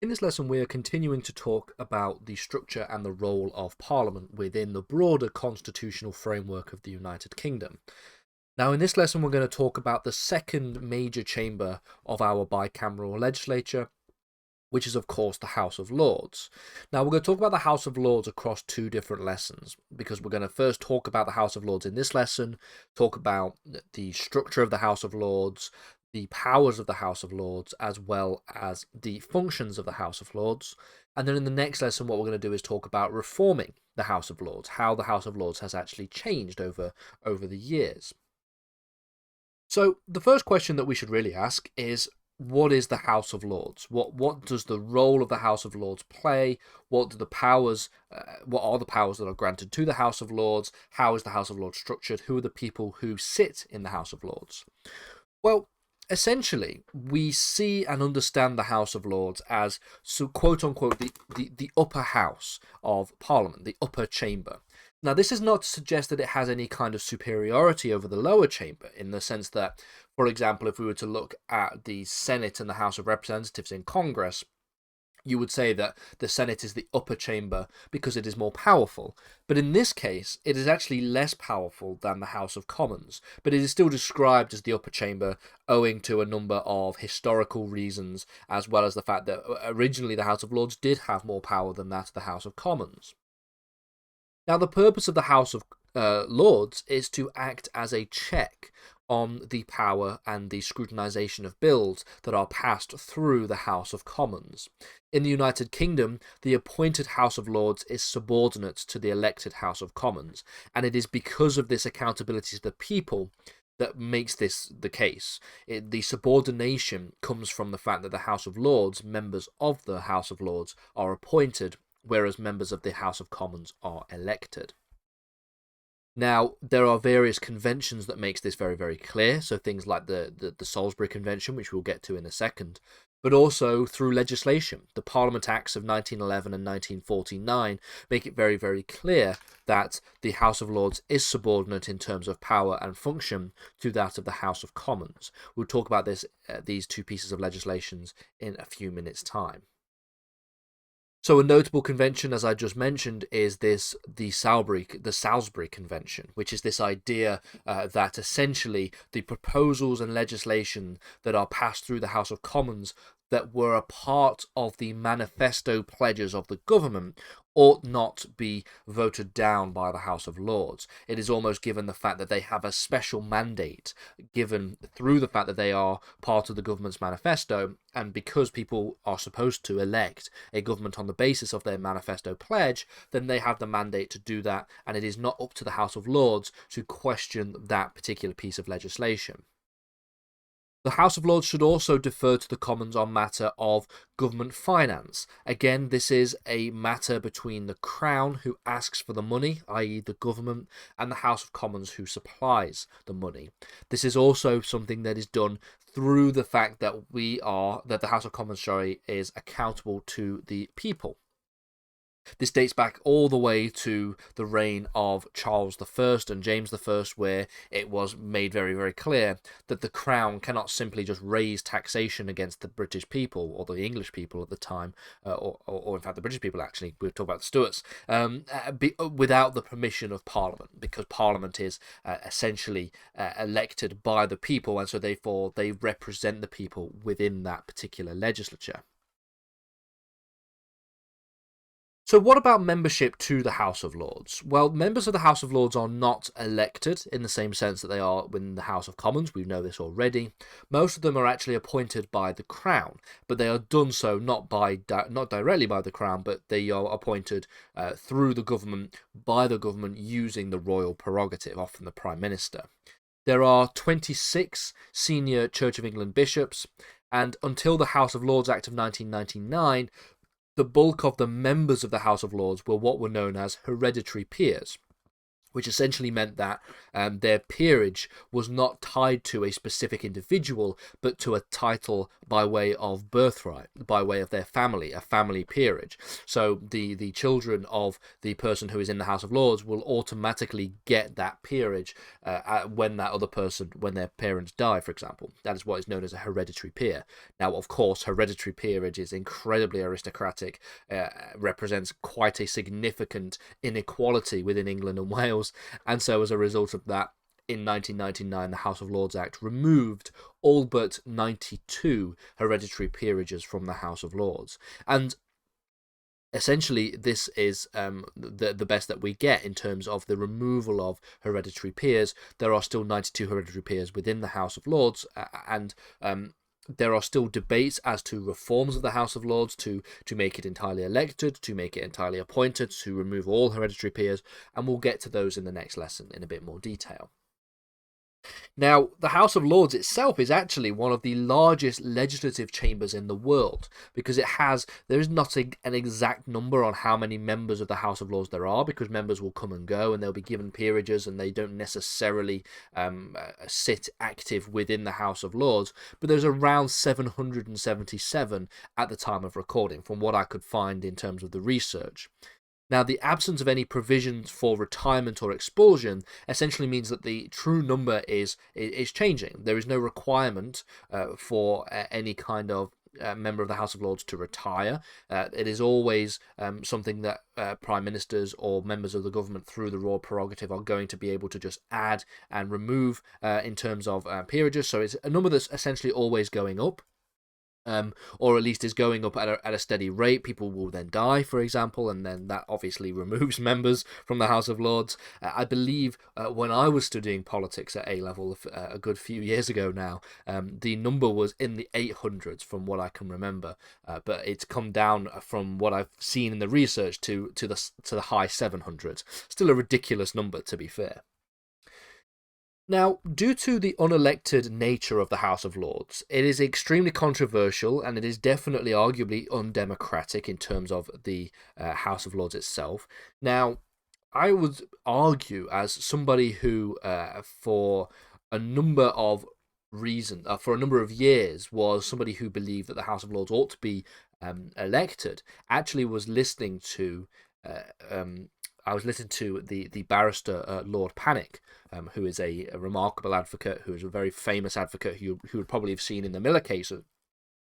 In this lesson, we are continuing to talk about the structure and the role of Parliament within the broader constitutional framework of the United Kingdom. Now, in this lesson, we're going to talk about the second major chamber of our bicameral legislature, which is, of course, the House of Lords. Now, we're going to talk about the House of Lords across two different lessons, because we're going to first talk about the House of Lords in this lesson, talk about the structure of the House of Lords, the powers of the House of Lords, as well as the functions of the House of Lords. And then in the next lesson, what we're going to do is talk about reforming the House of Lords, how the House of Lords has actually changed over the years. So the first question that we should really ask is, what is the House of Lords? What does the role of the House of Lords play? What are the powers that are granted to the House of Lords? How is the House of Lords structured? Who are the people who sit in the House of Lords? Well, essentially, we see and understand the House of Lords as, so quote unquote, the upper house of Parliament, the upper chamber. Now, this is not to suggest that it has any kind of superiority over the lower chamber, in the sense that, for example, if we were to look at the Senate and the House of Representatives in Congress, you would say that the Senate is the upper chamber because it is more powerful. But in this case, it is actually less powerful than the House of Commons, but it is still described as the upper chamber owing to a number of historical reasons, as well as the fact that originally the House of Lords did have more power than that of the House of Commons. Now, the purpose of the House of Lords is to act as a check on the power and the scrutinisation of bills that are passed through the House of Commons. In the United Kingdom, the appointed House of Lords is subordinate to the elected House of Commons, and it is because of this accountability to the people that makes this the case. The subordination comes from the fact that the House of Lords, members of the House of Lords, are appointed, whereas members of the House of Commons are elected. Now, there are various conventions that makes this very, very clear, so things like the Salisbury Convention, which we'll get to in a second, but also through legislation. The Parliament Acts of 1911 and 1949 make it very, very clear that the House of Lords is subordinate in terms of power and function to that of the House of Commons. We'll talk about these two pieces of legislation in a few minutes' time. So a notable convention, as I just mentioned, is the Salisbury Convention, which is this idea that essentially the proposals and legislation that are passed through the House of Commons that were a part of the manifesto pledges of the government ought not be voted down by the House of Lords. It is almost given the fact that they have a special mandate given through the fact that they are part of the government's manifesto, and because people are supposed to elect a government on the basis of their manifesto pledge, then they have the mandate to do that, and it is not up to the House of Lords to question that particular piece of legislation. The House of Lords should also defer to the Commons on matter of government finance. Again, this is a matter between the Crown, who asks for the money, i.e. the government, and the House of Commons, who supplies the money. This is also something that is done through the fact that the House of Commons, is accountable to the people. This dates back all the way to the reign of Charles I and James I, where it was made very, very clear that the Crown cannot simply just raise taxation against the British people, or the English people at the time, or in fact the British people, actually, we're talking about the Stuarts, without the permission of Parliament, because Parliament is essentially elected by the people, and so therefore they represent the people within that particular legislature. So what about membership to the House of Lords? Well, members of the House of Lords are not elected in the same sense that they are within the House of Commons. We know this already. Most of them are actually appointed by the Crown, but they are done so not directly by the Crown, but they are appointed through the government, by the government, using the royal prerogative, often the Prime Minister. There are 26 senior Church of England bishops, and until the House of Lords Act of 1999, the bulk of the members of the House of Lords were what were known as hereditary peers. which essentially meant that their peerage was not tied to a specific individual, but to a title by way of birthright, by way of their family, a family peerage. So the children of the person who is in the House of Lords will automatically get that peerage when that other person, when their parents die, for example. That is what is known as a hereditary peer. Now, of course, hereditary peerage is incredibly aristocratic, represents quite a significant inequality within England and Wales. And so as a result of that, in 1999, the House of Lords Act removed all but 92 hereditary peerages from the House of Lords. And essentially, this is the best that we get in terms of the removal of hereditary peers. There are still 92 hereditary peers within the House of Lords, and there are still debates as to reforms of the House of Lords to make it entirely elected, to make it entirely appointed, to remove all hereditary peers, and we'll get to those in the next lesson in a bit more detail. Now, the House of Lords itself is actually one of the largest legislative chambers in the world, because there is not an exact number on how many members of the House of Lords there are, because members will come and go and they'll be given peerages and they don't necessarily sit active within the House of Lords, but there's around 777 at the time of recording, from what I could find in terms of the research. Now, the absence of any provisions for retirement or expulsion essentially means that the true number is changing. There is no requirement for any kind of member of the House of Lords to retire. It is always something that prime ministers or members of the government through the royal prerogative are going to be able to just add and remove in terms of peerages. So it's a number that's essentially always going up. Or at least is going up at a steady rate. People will then die, for example, and then that obviously removes members from the House of Lords. I believe when I was studying politics at A-level a good few years ago now, the number was in the 800s from what I can remember, but it's come down from what I've seen in the research to the high 700s. Still a ridiculous number, to be fair. Now, due to the unelected nature of the House of Lords, it is extremely controversial and it is definitely arguably undemocratic in terms of the House of Lords itself. Now, I would argue, as somebody who, for a number of for a number of years, was somebody who believed that the House of Lords ought to be elected, actually was listening to the barrister Lord Panic, who is a remarkable advocate, who is a very famous advocate who would probably have seen in the Miller case,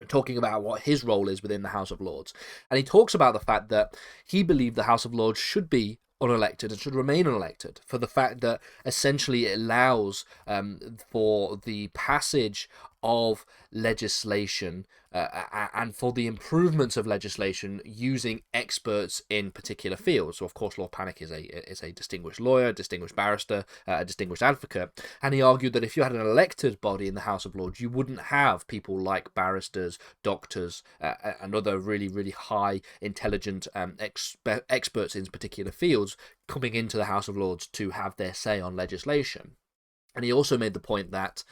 talking about what his role is within the House of Lords. And he talks about the fact that he believed the House of Lords should be unelected and should remain unelected, for the fact that essentially it allows for the passage of legislation and for the improvements of legislation using experts in particular fields. So, of course, Lord Panic is a distinguished lawyer, distinguished barrister, a distinguished advocate, and he argued that if you had an elected body in the House of Lords, you wouldn't have people like barristers, doctors, and other really, really high, intelligent experts in particular fields coming into the House of Lords to have their say on legislation. And he also made the point that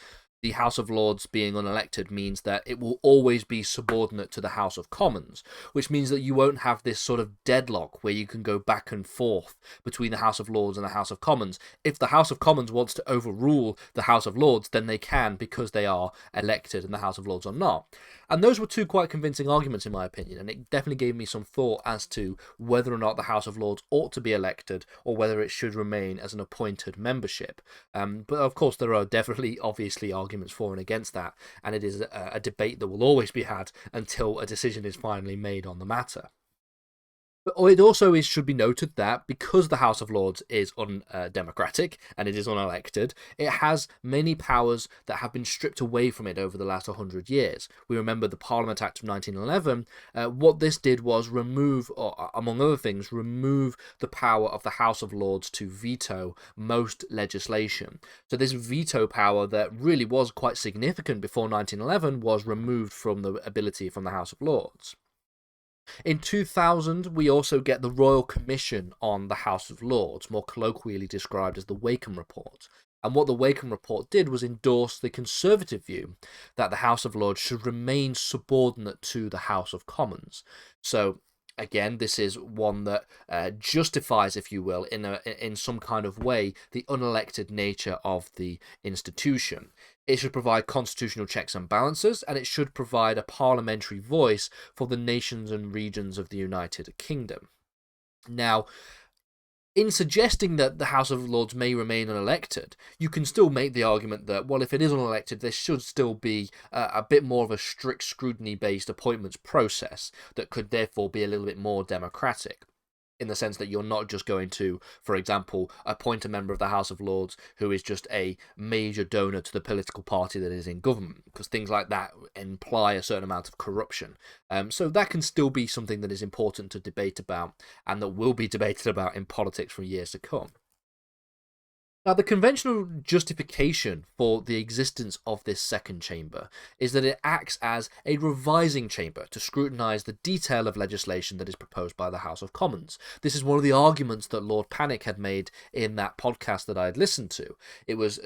the House of Lords being unelected means that it will always be subordinate to the House of Commons, which means that you won't have this sort of deadlock where you can go back and forth between the House of Lords and the House of Commons. If the House of Commons wants to overrule the House of Lords, then they can, because they are elected and the House of Lords are not. And those were two quite convincing arguments, in my opinion, and it definitely gave me some thought as to whether or not the House of Lords ought to be elected or whether it should remain as an appointed membership. But of course, there are definitely, obviously, arguments for and against that, and it is a debate that will always be had until a decision is finally made on the matter. But it also should be noted that because the House of Lords is undemocratic and it is unelected, it has many powers that have been stripped away from it over the last 100 years. We remember the Parliament Act of 1911. What this did was remove, or among other things, remove the power of the House of Lords to veto most legislation. So this veto power that really was quite significant before 1911 was removed from the ability from the House of Lords. In 2000, we also get the Royal Commission on the House of Lords, more colloquially described as the Wakeham Report. And what the Wakeham Report did was endorse the Conservative view that the House of Lords should remain subordinate to the House of Commons. So Again, this is one that justifies, if you will, in some kind of way, the unelected nature of the institution. It should provide constitutional checks and balances, and it should provide a parliamentary voice for the nations and regions of the United Kingdom. Now, in suggesting that the House of Lords may remain unelected, you can still make the argument that, well, if it is unelected, there should still be a bit more of a strict scrutiny-based appointments process that could therefore be a little bit more democratic, in the sense that you're not just going to, for example, appoint a member of the House of Lords who is just a major donor to the political party that is in government, because things like that imply a certain amount of corruption. So that can still be something that is important to debate about, and that will be debated about in politics for years to come. Now, the conventional justification for the existence of this second chamber is that it acts as a revising chamber to scrutinise the detail of legislation that is proposed by the House of Commons. This is one of the arguments that Lord Panic had made in that podcast that I had listened to. It was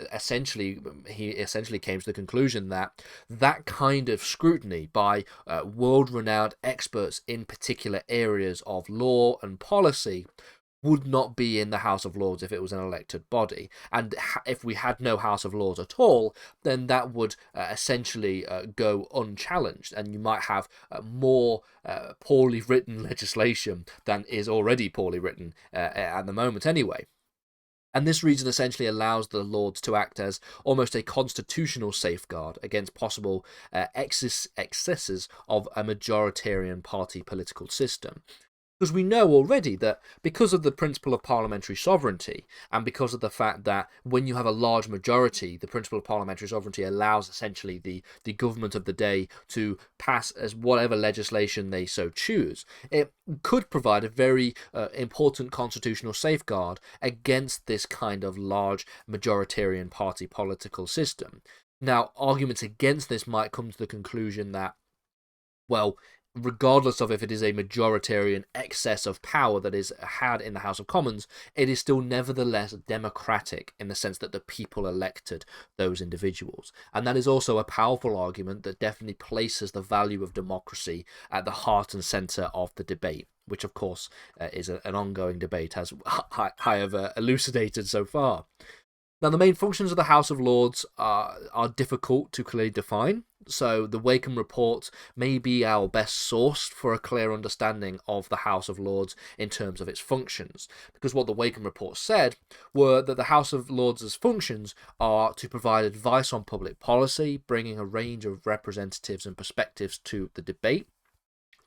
he essentially came to the conclusion that that kind of scrutiny by world-renowned experts in particular areas of law and policy would not be in the House of Lords if it was an elected body. And if we had no House of Lords at all, then that would essentially go unchallenged, and you might have more poorly written legislation than is already poorly written at the moment anyway. And this reason essentially allows the Lords to act as almost a constitutional safeguard against possible excesses of a majoritarian party political system. Because we know already that because of the principle of parliamentary sovereignty, and because of the fact that when you have a large majority, the principle of parliamentary sovereignty allows essentially the government of the day to pass as whatever legislation they so choose, it could provide a very important constitutional safeguard against this kind of large majoritarian party political system. Now, arguments against this might come to the conclusion that, well, regardless of if it is a majoritarian excess of power that is had in the House of Commons, it is still nevertheless democratic in the sense that the people elected those individuals. And that is also a powerful argument that definitely places the value of democracy at the heart and centre of the debate, which of course is an ongoing debate, as I have elucidated so far. Now, the main functions of the House of Lords are difficult to clearly define, so the Wakeham Report may be our best source for a clear understanding of the House of Lords in terms of its functions, because what the Wakeham Report said were that the House of Lords' functions are to provide advice on public policy, bringing a range of representatives and perspectives to the debate.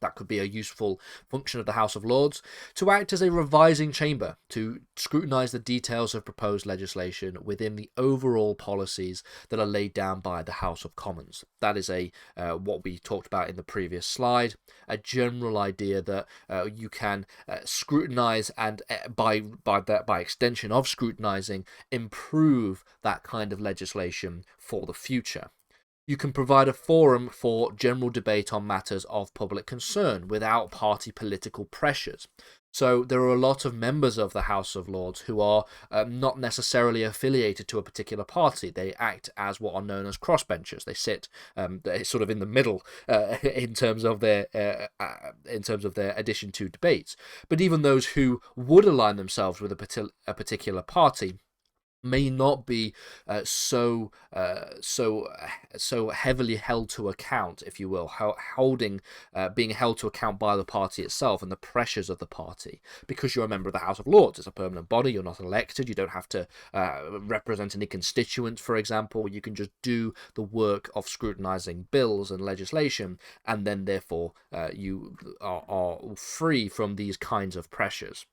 That could be a useful function of the House of Lords, to act as a revising chamber, to scrutinise the details of proposed legislation within the overall policies that are laid down by the House of Commons. That is what we talked about in the previous slide, a general idea that you can scrutinise and by extension of scrutinising, improve that kind of legislation for the future. You can provide a forum for general debate on matters of public concern without party political pressures. So there are a lot of members of the House of Lords who are not necessarily affiliated to a particular party. They act as what are known as crossbenchers. They sit sort of in the middle in terms of their addition to debates. But even those who would align themselves with a particular party may not be so heavily held to account, if you will, being held to account by the party itself and the pressures of the party, because you're a member of the House of Lords. It's a permanent body. You're not elected. You don't have to represent any constituents, for example. You can just do the work of scrutinising bills and legislation, and then therefore you are free from these kinds of pressures.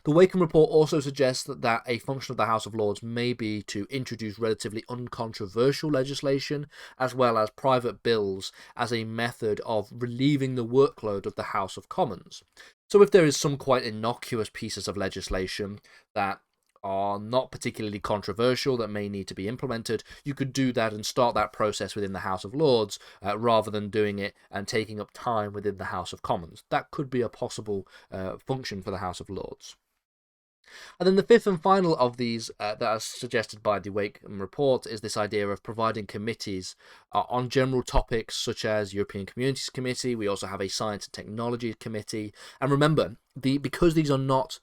The Wakeham Report also suggests that a function of the House of Lords may be to introduce relatively uncontroversial legislation, as well as private bills, as a method of relieving the workload of the House of Commons. So if there is some quite innocuous pieces of legislation that are not particularly controversial that may need to be implemented, you could do that and start that process within the House of Lords rather than doing it and taking up time within the House of Commons. That could be a possible function for the House of Lords. And then the fifth and final of these that are suggested by the Wakeham report is this idea of providing committees on general topics such as European Communities Committee. We also have a Science and Technology Committee. And remember, because these are not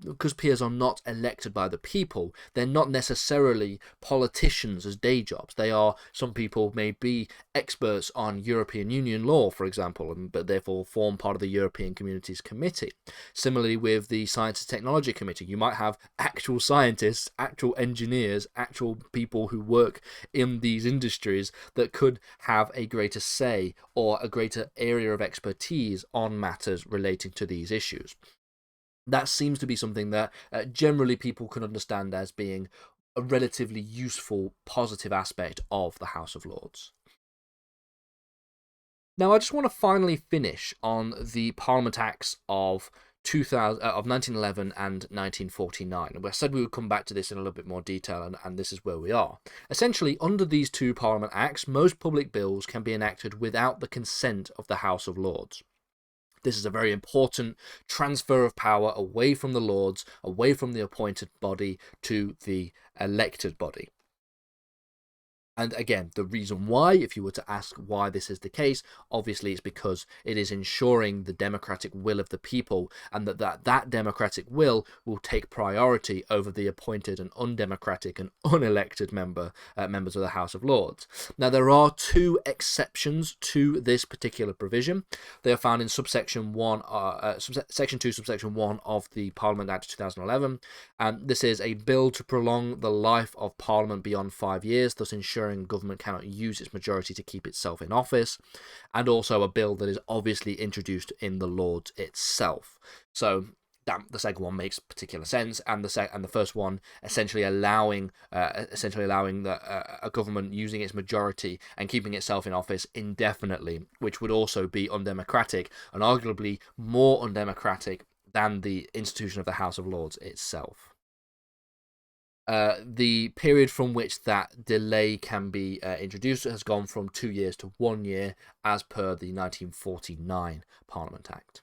because peers are not elected by the people, they're not necessarily politicians as day jobs. They are, some people may be experts on European Union law, for example, but therefore form part of the European Communities Committee. Similarly, with the Science and Technology Committee, you might have actual scientists, actual engineers, actual people who work in these industries that could have a greater say or a greater area of expertise on matters relating to these issues. That seems to be something that generally people can understand as being a relatively useful, positive aspect of the House of Lords. Now, I just want to finally finish on the Parliament Acts of 1911 and 1949. I said we would come back to this in a little bit more detail, and this is where we are. Essentially, under these two Parliament Acts, most public bills can be enacted without the consent of the House of Lords. This is a very important transfer of power away from the Lords, away from the appointed body to the elected body. And again, the reason why, if you were to ask why this is the case, obviously it's because it is ensuring the democratic will of the people, and that democratic will take priority over the appointed and undemocratic and unelected members of the House of Lords. Now, there are two exceptions to this particular provision. They are found in section 2, subsection 1 of the Parliament Act of 2011. This is a bill to prolong the life of Parliament beyond 5 years, thus ensuring government cannot use its majority to keep itself in office, and also a bill that is obviously introduced in the Lords itself. So the second one makes particular sense, and the first one essentially allowing a government using its majority and keeping itself in office indefinitely, which would also be undemocratic, and arguably more undemocratic than the institution of the House of Lords itself. The period from which that delay can be introduced has gone from 2 years to 1 year, as per the 1949 Parliament Act.